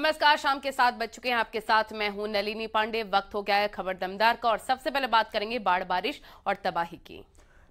नमस्कार, शाम के 7 बज चुके हैं। आपके साथ मैं हूं नलिनी पांडे। वक्त हो गया है खबर दमदार का और सबसे पहले बात करेंगे बाढ़, बारिश और तबाही की।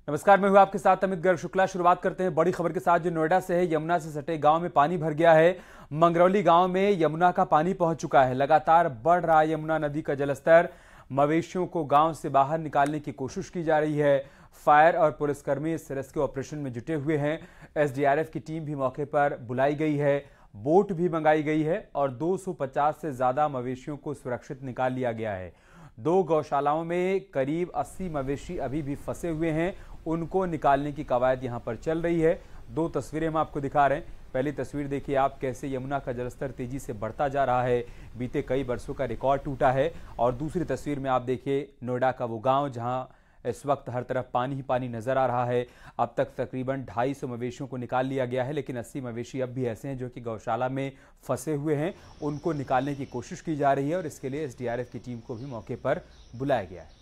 नमस्कार, मैं हूं आपके साथ अमित गर्ग शुक्ला। शुरुआत करते हैं बड़ी खबर के साथ जो नोएडा से है। यमुना से सटे गांव में पानी भर गया है। मंगरौली गांव में यमुना का पानी पहुंच चुका है। लगातार बढ़ रहा यमुना नदी का जलस्तर। मवेशियों को गांव से बाहर निकालने की कोशिश की जा रही है। फायर और पुलिसकर्मी इस रेस्क्यू ऑपरेशन में जुटे हुए हैं। एसडीआरएफ की टीम भी मौके पर बुलाई गई है। बोट भी मंगाई गई है और 250 से ज्यादा मवेशियों को सुरक्षित निकाल लिया गया है। 2 गौशालाओं में करीब 80 मवेशी अभी भी फंसे हुए हैं। उनको निकालने की कवायद यहां पर चल रही है। 2 तस्वीरें हम आपको दिखा रहे हैं। पहली तस्वीर देखिए आप, कैसे यमुना का जलस्तर तेजी से बढ़ता जा रहा है। बीते कई वर्षों का रिकॉर्ड टूटा है। और दूसरी तस्वीर में आप देखिए नोएडा का वो गांव जहां इस वक्त हर तरफ पानी ही पानी नजर आ रहा है। अब तक तकरीबन 250 मवेशियों को निकाल लिया गया है, लेकिन 80 मवेशी अब भी ऐसे हैं जो कि गौशाला में फंसे हुए हैं। उनको निकालने की कोशिश की जा रही है और इसके लिए एसडीआरएफ की टीम को भी मौके पर बुलाया गया है।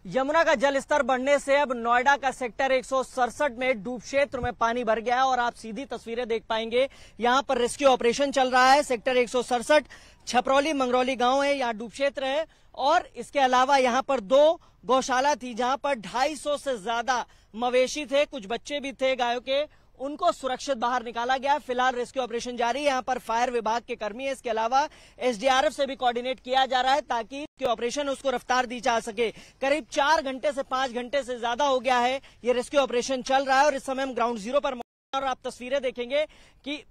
यमुना का जल स्तर बढ़ने से अब नोएडा का सेक्टर 167 में डूब क्षेत्र में पानी भर गया है और आप सीधी तस्वीरें देख पाएंगे। यहां पर रेस्क्यू ऑपरेशन चल रहा है। सेक्टर 167 छपरौली मंगरौली गांव है, यहाँ डूब क्षेत्र है। और इसके अलावा यहाँ पर 2 गौशाला थी जहां पर 250 से ज्यादा मवेशी थे, कुछ बच्चे भी थे गायों के। उनको सुरक्षित बाहर निकाला गया। फिलहाल रेस्क्यू ऑपरेशन जारी है। यहाँ पर फायर विभाग के कर्मी है। इसके अलावा एसडीआरएफ से भी कोऑर्डिनेट किया जा रहा है ताकि ऑपरेशन उसको रफ्तार दी जा सके। करीब 4 घंटे से 5 घंटे से ज्यादा हो गया है ये रेस्क्यू ऑपरेशन चल रहा है और इस समय हम ग्राउंड जीरो पर और आप तस्वीरें देखेंगे कि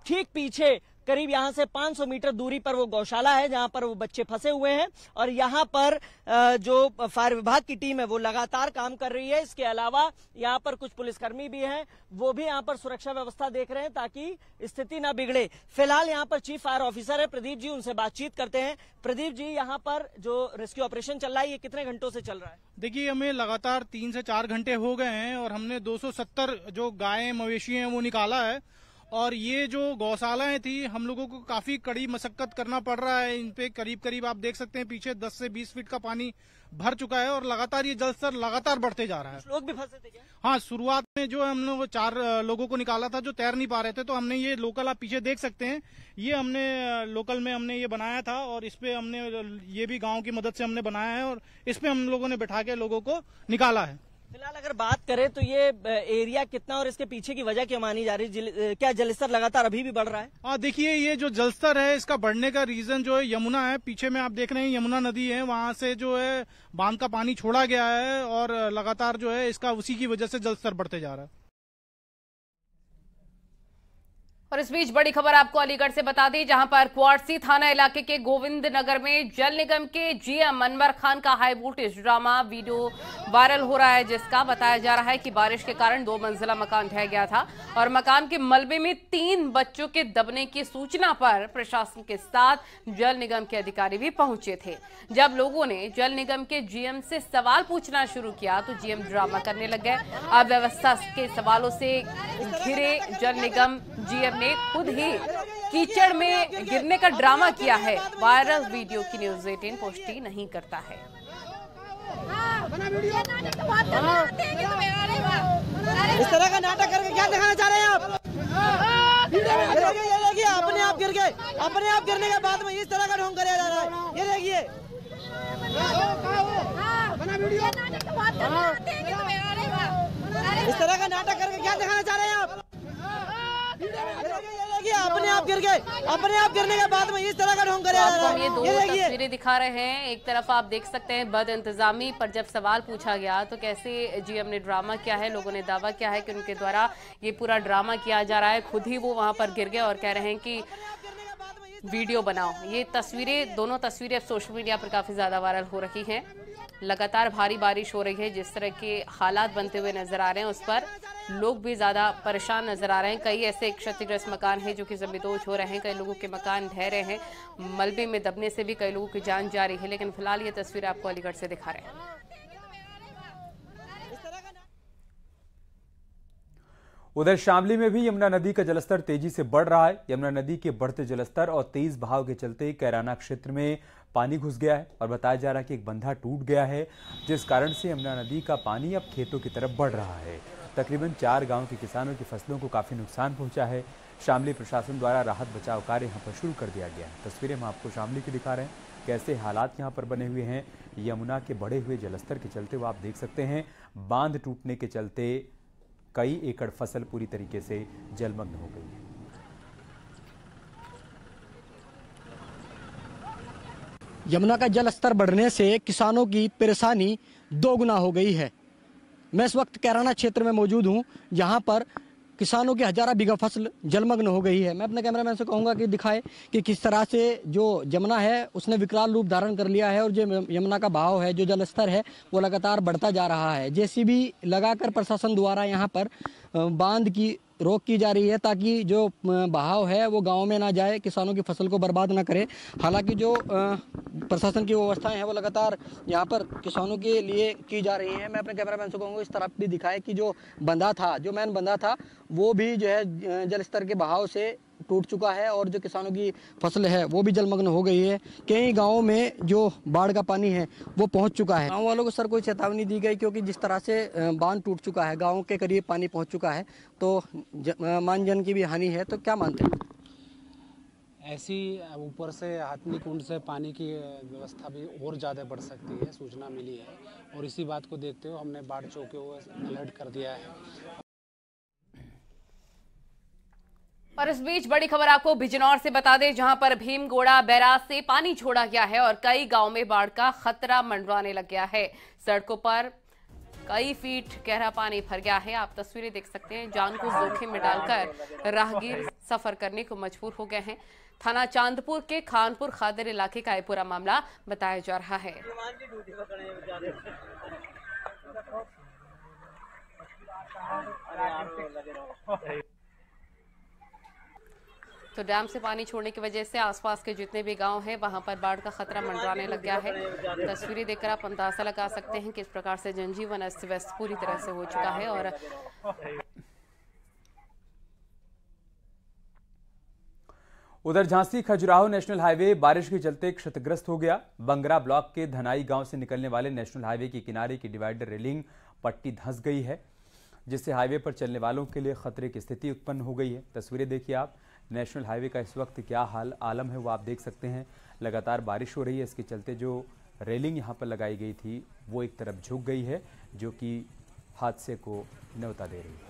ठीक पीछे करीब यहां से 500 मीटर दूरी पर वो गौशाला है जहां पर वो बच्चे फंसे हुए हैं। और यहां पर जो फायर विभाग की टीम है वो लगातार काम कर रही है। इसके अलावा यहां पर कुछ पुलिसकर्मी भी हैं, वो भी यहां पर सुरक्षा व्यवस्था देख रहे हैं ताकि स्थिति ना बिगड़े। फिलहाल यहां पर चीफ फायर ऑफिसर है प्रदीप जी, उनसे बातचीत करते हैं। प्रदीप जी, यहाँ पर जो रेस्क्यू ऑपरेशन चल रहा है ये कितने घंटों से चल रहा है? देखिए, हमें लगातार 3 से 4 घंटे हो गए हैं और हमने 270 जो गायें मवेशी हैं वो निकाला है। और ये जो गौशालाएं थी, हम लोगों को काफी कड़ी मशक्कत करना पड़ रहा है। इन पे करीब आप देख सकते हैं पीछे 10 से 20 फीट का पानी भर चुका है और लगातार ये जल स्तर लगातार बढ़ते जा रहा है। लोग भी फंसे थे क्या? हाँ, शुरुआत में जो हमने वो 4 लोगों को निकाला था जो तैर नहीं पा रहे थे, तो हमने ये लोकल, आप पीछे देख सकते हैं, ये हमने लोकल में हमने ये बनाया था और इस पे हमने ये भी गाँव की मदद से हमने बनाया है और इस पे हम लोगों ने बैठा के लोगों को निकाला है। फिलहाल अगर बात करें तो ये एरिया कितना और इसके पीछे की वजह क्या मानी जा रही है? क्या जलस्तर लगातार अभी भी बढ़ रहा है? देखिए, ये जो जलस्तर है इसका बढ़ने का रीजन जो है यमुना है। पीछे में आप देख रहे हैं यमुना नदी है, वहां से जो है बांध का पानी छोड़ा गया है और लगातार जो है इसका उसी की वजह से जलस्तर बढ़ते जा रहा है। और इस बीच बड़ी खबर आपको अलीगढ़ से बता दी, जहां पर क्वारसी थाना इलाके के गोविंद नगर में जल निगम के जीएम अनवर खान का high voltage drama video viral हो रहा है, जिसका बताया जा रहा है कि बारिश के कारण 2 मंजिला मकान ढह गया था और मकान के मलबे में 3 बच्चों के दबने की सूचना पर प्रशासन के साथ जल निगम के अधिकारी भी पहुंचे थे। जब लोगों ने जल निगम के जीएम से सवाल पूछना शुरू किया तो जीएम ड्रामा करने लग गए। अव्यवस्था के सवालों से घिरे जल निगम जीएम ने खुद ही कीचड़ में गिरने का ड्रामा किया है। वायरल वीडियो की न्यूज़ 18 पुष्टि नहीं करता है। इस तरह का नाटक करके क्या दिखाना चाह रहे हैं आप? ये देखिए, अपने आप गिर गए। अपने आप गिरने के बाद में इस तरह का ढोंग कराया जा रहा है। ये देखिए, इस तरह का नाटक करके क्या दिखाना चाह रहे हैं आप? अपने आप गिर गए। अपने आप गिरने के बाद में इस तरह का ढोंग कराया जा रहा है। ये 2 तस्वीरें दिखा रहे हैं। एक तरफ आप देख सकते हैं बद इंतजामी पर जब सवाल पूछा गया तो कैसे जीएम ने ड्रामा किया है। लोगों ने दावा किया है कि उनके द्वारा ये पूरा ड्रामा किया जा रहा है। खुद ही वो वहां पर गिर गए और कह रहे हैं कि वीडियो बनाओ। ये तस्वीरें, दोनों तस्वीरें अब सोशल मीडिया पर काफी ज्यादा वायरल हो रही हैं। लगातार भारी बारिश हो रही है, जिस तरह के हालात बनते हुए नजर आ रहे हैं उस पर लोग भी ज्यादा परेशान नजर आ रहे हैं। कई ऐसे क्षतिग्रस्त मकान हैं जो कि जमींदोज हो रहे हैं, कई लोगों के मकान ढह रहे हैं, मलबे में दबने से भी कई लोगों की जान जा रही है। लेकिन फिलहाल ये तस्वीर आपको अलीगढ़ से दिखा रहे हैं। उधर शामली में भी यमुना नदी का जलस्तर तेजी से बढ़ रहा है। यमुना नदी के बढ़ते जलस्तर और तेज बहाव के चलते कैराना क्षेत्र में पानी घुस गया है और बताया जा रहा है कि एक बंधा टूट गया है, जिस कारण से यमुना नदी का पानी अब खेतों की तरफ बढ़ रहा है। तकरीबन 4 गांव के किसानों की फसलों को काफी नुकसान पहुंचा है। शामली प्रशासन द्वारा राहत बचाव कार्य यहां पर शुरू कर दिया गया है। तस्वीरें हम आपको शामली की दिखा रहे हैं, कैसे हालात यहां पर बने हुए हैं। यमुना के बढ़े हुए जलस्तर के चलते वो आप देख सकते हैं, बांध टूटने के चलते कई एकड़ फसल पूरी तरीके से जलमग्न हो गई है। यमुना का जल स्तर बढ़ने से किसानों की परेशानी दोगुना हो गई है। मैं इस वक्त कैराना क्षेत्र में मौजूद हूं, जहां पर किसानों की हजारों बीघा फसल जलमग्न हो गई है। मैं अपने कैमरामैन से कहूंगा कि दिखाए कि किस तरह से जो यमुना है उसने विकराल रूप धारण कर लिया है और जो यमुना का बहाव है, जो जल स्तर है, वो लगातार बढ़ता जा रहा है। जेसीबी लगाकर प्रशासन द्वारा यहाँ पर बांध की रोक की जा रही है ताकि जो बहाव है वो गांव में ना जाए, किसानों की फसल को बर्बाद ना करे। हालांकि जो प्रशासन की व्यवस्थाएं हैं वो लगातार यहाँ पर किसानों के लिए की जा रही हैं। मैं अपने कैमरामैन से कहूँगा इस तरफ भी दिखाए कि जो बंधा था, जो मेन बंधा था, वो भी जो है जल स्तर के बहाव से टूट चुका है और जो किसानों की फसल है वो भी जलमग्न हो गई है। कई गांवों में जो बाढ़ का पानी है वो पहुंच चुका है। गांव वालों को सर कोई चेतावनी दी गई, क्योंकि जिस तरह से बांध टूट चुका है, गांव के करीब पानी पहुंच चुका है, तो मान जन की भी हानि है, तो क्या मानते हैं? ऐसी ऊपर से हाथनी कुंड से पानी की व्यवस्था भी और ज़्यादा बढ़ सकती है, सूचना मिली है और इसी बात को देखते हुए हमने बाढ़ चौकी को अलर्ट कर दिया है। और इस बीच बड़ी खबर आपको बिजनौर से बता दें, जहां पर भीमगोड़ा बैराज से पानी छोड़ा गया है और कई गांव में बाढ़ का खतरा मंडराने लग गया है। सड़कों पर कई फीट गहरा पानी भर गया है। आप तस्वीरें देख सकते हैं। जान को जोखिम में डालकर राहगीर सफर करने को मजबूर हो गए हैं। थाना चांदपुर के खानपुर खादर इलाके का यह पूरा मामला बताया जा रहा है। तो डैम से पानी छोड़ने की वजह से आसपास के जितने भी गांव हैं वहां पर बाढ़ का खतरा मंडराने लग गया है। तस्वीरें देखकर आप अंदाजा लगा सकते हैं किस प्रकार से जनजीवन अस्त व्यस्त पूरी तरह से हो चुका है। और उधर झांसी खजुराहो नेशनल हाईवे बारिश के चलते क्षतिग्रस्त हो गया। बंगरा ब्लॉक के धनाई गांव से निकलने वाले नेशनल हाईवे के किनारे की डिवाइडर रेलिंग पट्टी धंस गई है, जिससे हाईवे पर चलने वालों के लिए खतरे की स्थिति उत्पन्न हो गई है। तस्वीरें देखिए आप, नेशनल हाईवे का इस वक्त क्या आलम है वो आप देख सकते हैं। लगातार बारिश हो रही है, इसके चलते जो रेलिंग यहाँ पर लगाई गई थी वो एक तरफ झुक गई है, जो कि हादसे को न्योता दे रही है।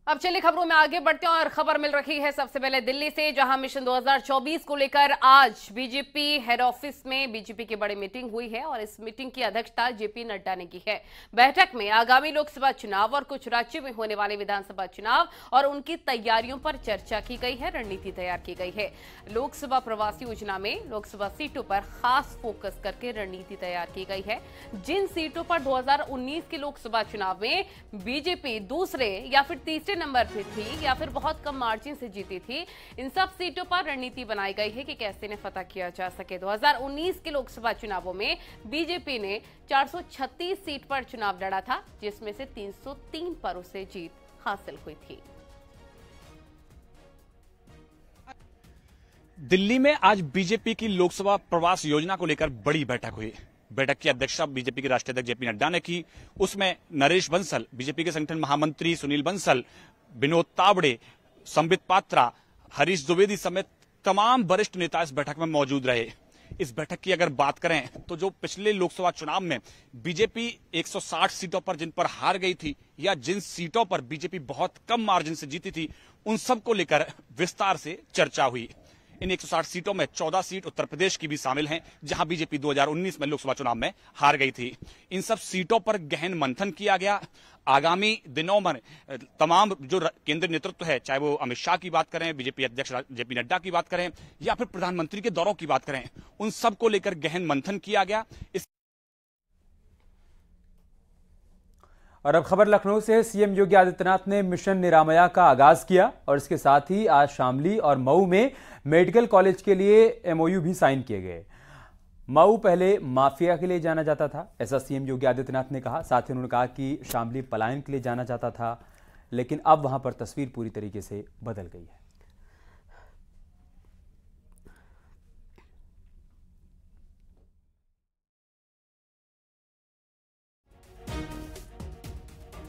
अब चलिए खबरों में आगे बढ़ते हैं और खबर मिल रही है सबसे पहले दिल्ली से, जहां मिशन 2024 को लेकर आज बीजेपी हेड ऑफिस में बीजेपी की बड़ी मीटिंग हुई है और इस मीटिंग की अध्यक्षता जेपी नड्डा ने की है। बैठक में आगामी लोकसभा चुनाव और कुछ राज्यों में होने वाले विधानसभा चुनाव और उनकी तैयारियों पर चर्चा की गई है, रणनीति तैयार की गई है। लोकसभा प्रवास योजना में लोकसभा सीटों पर खास फोकस करके रणनीति तैयार की गई है। जिन सीटों पर 2019 के लोकसभा चुनाव में बीजेपी दूसरे या फिर तीसरे नंबर पे थी या फिर बहुत कम मार्जिन से जीती थी, इन सब सीटों पर रणनीति बनाई गई है कि कैसे इन्हें फतह किया जा सके। 2019 के लोकसभा चुनावों में बीजेपी ने 436 सीट पर चुनाव लड़ा था, जिसमें से 303 पर उसे जीत हासिल हुई थी। दिल्ली में आज बीजेपी की लोकसभा प्रवास योजना को लेकर बड़ी बैठक हुई। बैठक की अध्यक्षता बीजेपी के राष्ट्रीय अध्यक्ष जेपी नड्डा ने की। उसमें नरेश बंसल, बीजेपी के संगठन महामंत्री सुनील बंसल, विनोद तावड़े, संबित पात्रा, हरीश द्विवेदी समेत तमाम वरिष्ठ नेता इस बैठक में मौजूद रहे। इस बैठक की अगर बात करें तो जो पिछले लोकसभा चुनाव में बीजेपी 160 सीटों पर जिन पर हार गई थी या जिन सीटों पर बीजेपी बहुत कम मार्जिन से जीती थी, उन सब को लेकर विस्तार से चर्चा हुई। इन 160 सीटों में 14 सीट उत्तर प्रदेश की भी शामिल हैं, जहां बीजेपी 2019 में लोकसभा चुनाव में हार गई थी। इन सब सीटों पर गहन मंथन किया गया। आगामी दिनों में तमाम जो केंद्रीय नेतृत्व है, चाहे वो अमित शाह की बात करें, बीजेपी अध्यक्ष जेपी नड्डा की बात करें या फिर प्रधानमंत्री के दौरों की बात करें, उन सब को लेकर गहन मंथन किया गया। और अब खबर लखनऊ से। सीएम योगी आदित्यनाथ ने मिशन निरामया का आगाज किया और इसके साथ ही आज शामली और मऊ में मेडिकल कॉलेज के लिए एमओयू भी साइन किए गए। मऊ पहले माफिया के लिए जाना जाता था, ऐसा सीएम योगी आदित्यनाथ ने कहा। साथ ही उन्होंने कहा कि शामली पलायन के लिए जाना जाता था, लेकिन अब वहां पर तस्वीर पूरी तरीके से बदल गई है।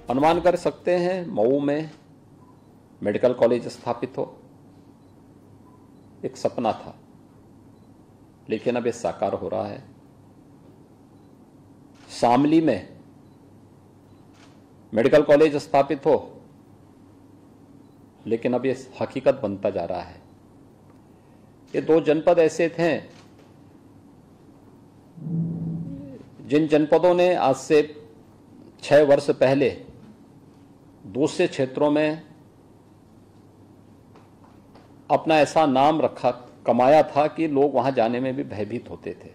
अनुमान कर सकते हैं मऊ में मेडिकल कॉलेज स्थापित हो, एक सपना था, लेकिन अब ये साकार हो रहा है। शामली में मेडिकल कॉलेज स्थापित हो, लेकिन अब ये हकीकत बनता जा रहा है। ये दो जनपद ऐसे थे जिन जनपदों ने आज से 6 वर्ष पहले दूसरे क्षेत्रों में अपना ऐसा नाम कमाया था कि लोग वहां जाने में भी भयभीत होते थे।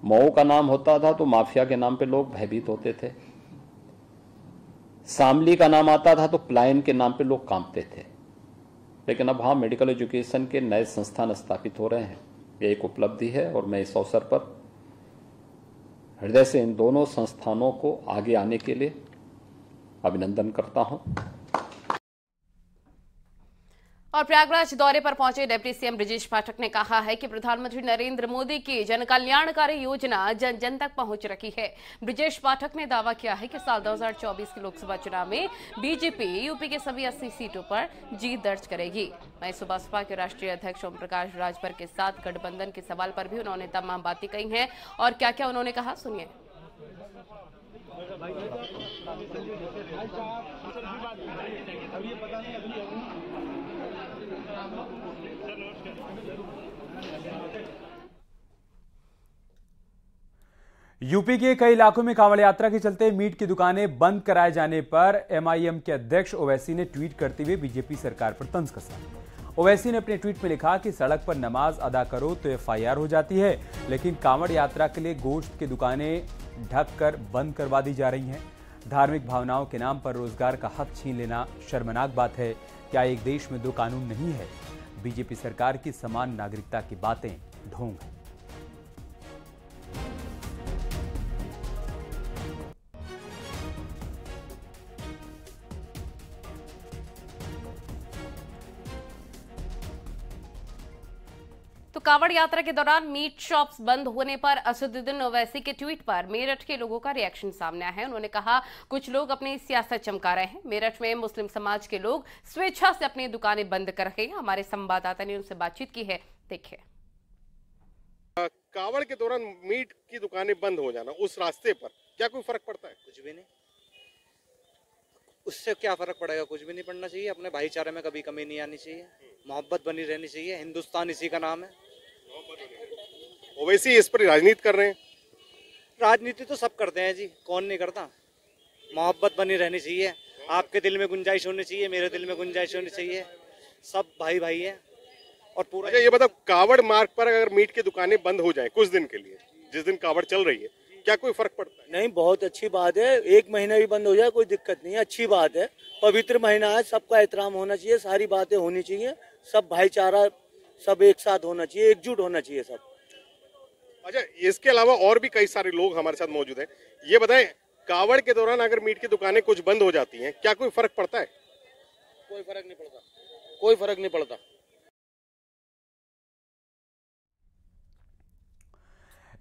मऊ का नाम होता था तो माफिया के नाम पे लोग भयभीत होते थे। शामली का नाम आता था तो पलायन के नाम पे लोग कांपते थे। लेकिन अब वहां मेडिकल एजुकेशन के नए संस्थान स्थापित हो रहे हैं। ये एक उपलब्धि है और मैं इस अवसर पर हृदय से इन दोनों संस्थानों को आगे आने के लिए अभिनंदन करता हूं। और प्रयागराज दौरे पर पहुंचे डिप्टी सीएम ब्रजेश पाठक ने कहा है कि प्रधानमंत्री नरेंद्र मोदी की जन कल्याणकारी योजना जन जन तक पहुंच रही है। ब्रजेश पाठक ने दावा किया है कि साल 2024 के लोकसभा चुनाव में बीजेपी यूपी के सभी 80 सीटों पर जीत दर्ज करेगी। वहीं बसपा के राष्ट्रीय अध्यक्ष ओम प्रकाश राजभर के साथ गठबंधन के सवाल पर भी उन्होंने तमाम बातें कही हैं और क्या क्या उन्होंने कहा, सुनिए। यूपी के कई इलाकों में कांवड़ यात्रा के चलते मीट की दुकानें बंद कराए जाने पर एमआईएम के अध्यक्ष ओवैसी ने ट्वीट करते हुए बीजेपी सरकार पर तंज कसा। ओवैसी ने अपने ट्वीट में लिखा कि सड़क पर नमाज अदा करो तो एफआईआर हो जाती है, लेकिन कांवड़ यात्रा के लिए गोश्त की दुकानें ढककर बंद करवा दी जा रही हैं। धार्मिक भावनाओं के नाम पर रोजगार का हक छीन लेना शर्मनाक बात है। क्या एक देश में दो कानून नहीं है? बीजेपी सरकार की समान नागरिकता की बातें ढोंग है। तो कांवड़ यात्रा के दौरान मीट शॉप्स बंद होने पर असदुद्दीन ओवैसी के ट्वीट पर मेरठ के लोगों का रिएक्शन सामने आया है। उन्होंने कहा, कुछ लोग अपनी सियासत चमका रहे हैं। मेरठ में मुस्लिम समाज के लोग स्वेच्छा से अपनी दुकानें बंद कर रहे हैं। हमारे संवाददाता ने उनसे बातचीत की है, देखिए। कांवड़ के दौरान मीट की दुकानें बंद हो जाना, उस रास्ते पर क्या कोई फर्क पड़ता है? कुछ भी नहीं। उससे क्या फर्क पड़ेगा? कुछ भी नहीं पड़ना चाहिए। अपने भाईचारे में कभी कमी नहीं आनी चाहिए, मोहब्बत बनी रहनी चाहिए। हिंदुस्तान इसी का नाम है। ओवैसी इस पर राजनीति कर रहे हैं। राजनीति तो सब करते हैं जी, कौन नहीं करता। मोहब्बत बनी रहनी चाहिए। आपके दिल में गुंजाइश होनी चाहिए, मेरे दिल में गुंजाइश होनी चाहिए। सब भाई भाई है। और पूरा अच्छा, ये बताओ, कांवड़ मार्ग पर अगर मीट की दुकानें बंद हो जाए कुछ दिन के लिए, जिस दिन कांवड़ चल रही है, क्या कोई फर्क पड़ता है? नहीं, बहुत अच्छी बात है। 1 महीना भी बंद हो जाए कोई दिक्कत नहीं है, अच्छी बात है। पवित्र महीना है, सबका एहतराम होना चाहिए, सारी बातें होनी चाहिए, सब भाईचारा, सब एक साथ होना चाहिए, एकजुट होना चाहिए सब। अच्छा, इसके अलावा और भी कई सारे लोग हमारे साथ मौजूद हैं। ये बताएं, कांवड़ के दौरान अगर मीट की दुकानें कुछ बंद हो जाती हैं, क्या कोई फर्क पड़ता है? कोई फर्क नहीं पड़ता, कोई फर्क नहीं पड़ता।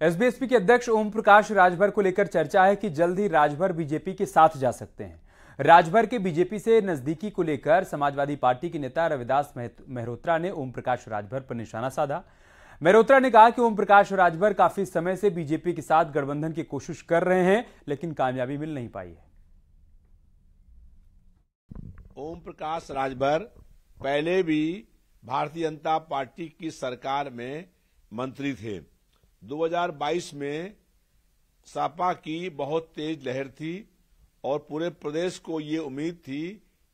एसबीएसपी के अध्यक्ष ओम प्रकाश राजभर को लेकर चर्चा है कि जल्द ही राजभर बीजेपी के साथ जा सकते हैं। राजभर के बीजेपी से नजदीकी को लेकर समाजवादी पार्टी के नेता रविदास मेहरोत्रा ने ओम प्रकाश राजभर पर निशाना साधा। मेहरोत्रा ने कहा कि ओम प्रकाश राजभर काफी समय से बीजेपी के साथ गठबंधन की कोशिश कर रहे हैं, लेकिन कामयाबी मिल नहीं पाई है। ओम प्रकाश राजभर पहले भी भारतीय जनता पार्टी की सरकार में मंत्री थे। 2022 में सपा की बहुत तेज लहर थी और पूरे प्रदेश को ये उम्मीद थी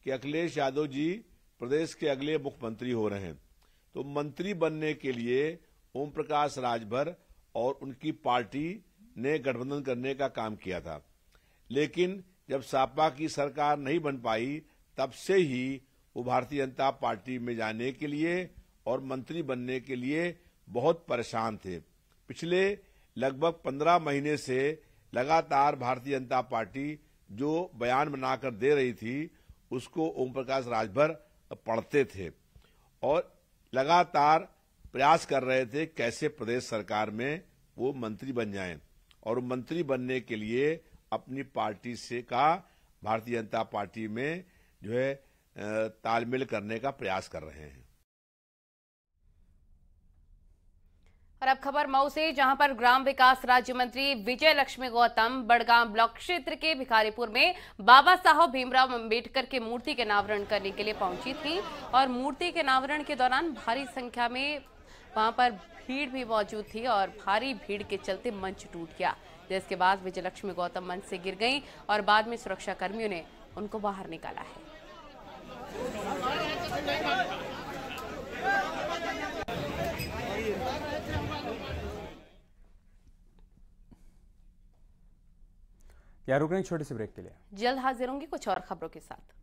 कि अखिलेश यादव जी प्रदेश के अगले मुख्यमंत्री हो रहे हैं। तो मंत्री बनने के लिए ओम प्रकाश राजभर और उनकी पार्टी ने गठबंधन करने का काम किया था, लेकिन जब सपा की सरकार नहीं बन पाई तब से ही वो भारतीय जनता पार्टी में जाने के लिए और मंत्री बनने के लिए बहुत परेशान थे। पिछले लगभग 15 महीने से लगातार भारतीय जनता पार्टी जो बयान बनाकर दे रही थी उसको ओम प्रकाश राजभर पढ़ते थे और लगातार प्रयास कर रहे थे कैसे प्रदेश सरकार में वो मंत्री बन जाएं और मंत्री बनने के लिए अपनी पार्टी से का भारतीय जनता पार्टी में जो है तालमेल करने का प्रयास कर रहे हैं। और अब खबर मऊ से, जहां पर ग्राम विकास राज्य मंत्री विजय लक्ष्मी गौतम बड़गांव ब्लॉक क्षेत्र के भिखारीपुर में बाबा साहब भीमराव अंबेडकर के मूर्ति के अनावरण करने के लिए पहुंची थी और मूर्ति के अनावरण के दौरान भारी संख्या में वहां पर भीड़ भी मौजूद थी और भारी भीड़ के चलते मंच टूट गया, जिसके बाद विजय लक्ष्मी गौतम मंच से गिर गईं और बाद में सुरक्षा कर्मियों ने उनको बाहर निकाला है। यहाँ रुक रहे हैं छोटे से ब्रेक के लिए, जल्द हाजिर होंगे कुछ और खबरों के साथ।